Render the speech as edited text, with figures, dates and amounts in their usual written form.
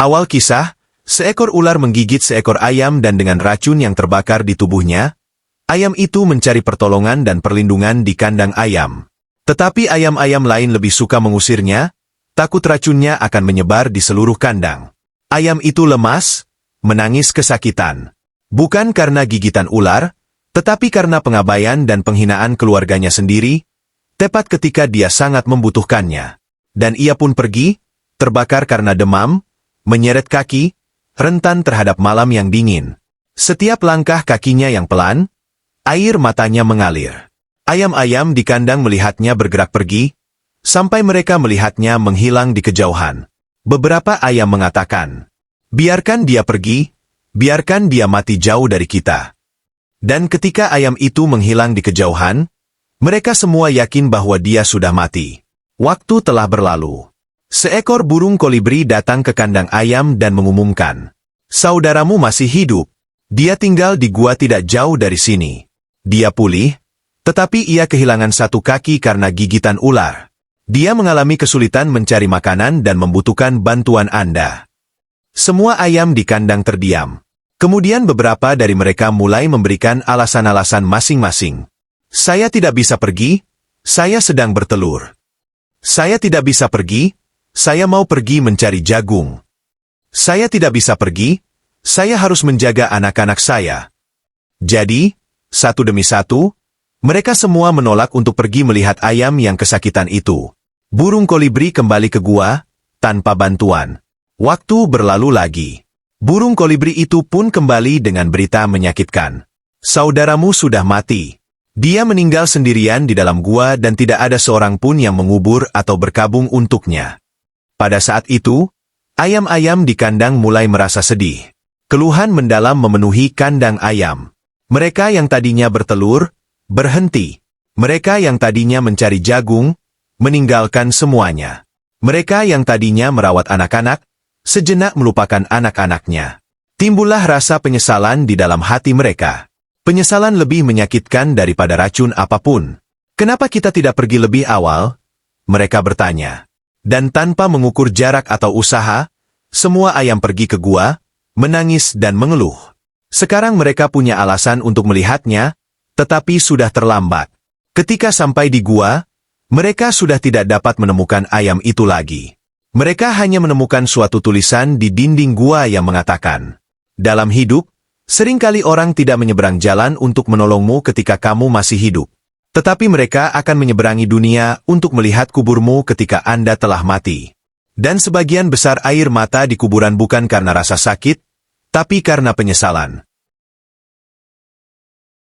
Awal kisah, seekor ular menggigit seekor ayam dan dengan racun yang terbakar di tubuhnya, ayam itu mencari pertolongan dan perlindungan di kandang ayam. Tetapi ayam-ayam lain lebih suka mengusirnya, takut racunnya akan menyebar di seluruh kandang. Ayam itu lemas, menangis kesakitan. Bukan karena gigitan ular, tetapi karena pengabaian dan penghinaan keluarganya sendiri, tepat ketika dia sangat membutuhkannya. Dan ia pun pergi, terbakar karena demam, menyeret kaki, rentan terhadap malam yang dingin. Setiap langkah kakinya yang pelan, air matanya mengalir. Ayam-ayam di kandang melihatnya bergerak pergi, sampai mereka melihatnya menghilang di kejauhan. Beberapa ayam mengatakan, "Biarkan dia pergi, biarkan dia mati jauh dari kita." Dan ketika ayam itu menghilang di kejauhan, mereka semua yakin bahwa dia sudah mati. Waktu telah berlalu. Seekor burung kolibri datang ke kandang ayam dan mengumumkan, "Saudaramu masih hidup. Dia tinggal di gua tidak jauh dari sini. Dia pulih, tetapi ia kehilangan satu kaki karena gigitan ular. Dia mengalami kesulitan mencari makanan dan membutuhkan bantuan Anda." Semua ayam di kandang terdiam. Kemudian beberapa dari mereka mulai memberikan alasan-alasan masing-masing. "Saya tidak bisa pergi, saya sedang bertelur. Saya tidak bisa pergi, saya mau pergi mencari jagung. Saya tidak bisa pergi, saya harus menjaga anak-anak saya." Jadi, satu demi satu, mereka semua menolak untuk pergi melihat ayam yang kesakitan itu. Burung kolibri kembali ke gua, tanpa bantuan. Waktu berlalu lagi. Burung kolibri itu pun kembali dengan berita menyakitkan. "Saudaramu sudah mati. Dia meninggal sendirian di dalam gua dan tidak ada seorang pun yang mengubur atau berkabung untuknya." Pada saat itu, ayam-ayam di kandang mulai merasa sedih. Keluhan mendalam memenuhi kandang ayam. Mereka yang tadinya bertelur, berhenti. Mereka yang tadinya mencari jagung, meninggalkan semuanya. Mereka yang tadinya merawat anak-anak, sejenak melupakan anak-anaknya. Timbullah rasa penyesalan di dalam hati mereka. Penyesalan lebih menyakitkan daripada racun apapun. "Kenapa kita tidak pergi lebih awal?" mereka bertanya. Dan tanpa mengukur jarak atau usaha, semua ayam pergi ke gua, menangis dan mengeluh. Sekarang mereka punya alasan untuk melihatnya, tetapi sudah terlambat. Ketika sampai di gua, mereka sudah tidak dapat menemukan ayam itu lagi. Mereka hanya menemukan suatu tulisan di dinding gua yang mengatakan, "Dalam hidup, seringkali orang tidak menyeberang jalan untuk menolongmu ketika kamu masih hidup. Tetapi mereka akan menyeberangi dunia untuk melihat kuburmu ketika Anda telah mati." Dan sebagian besar air mata di kuburan bukan karena rasa sakit, tapi karena penyesalan.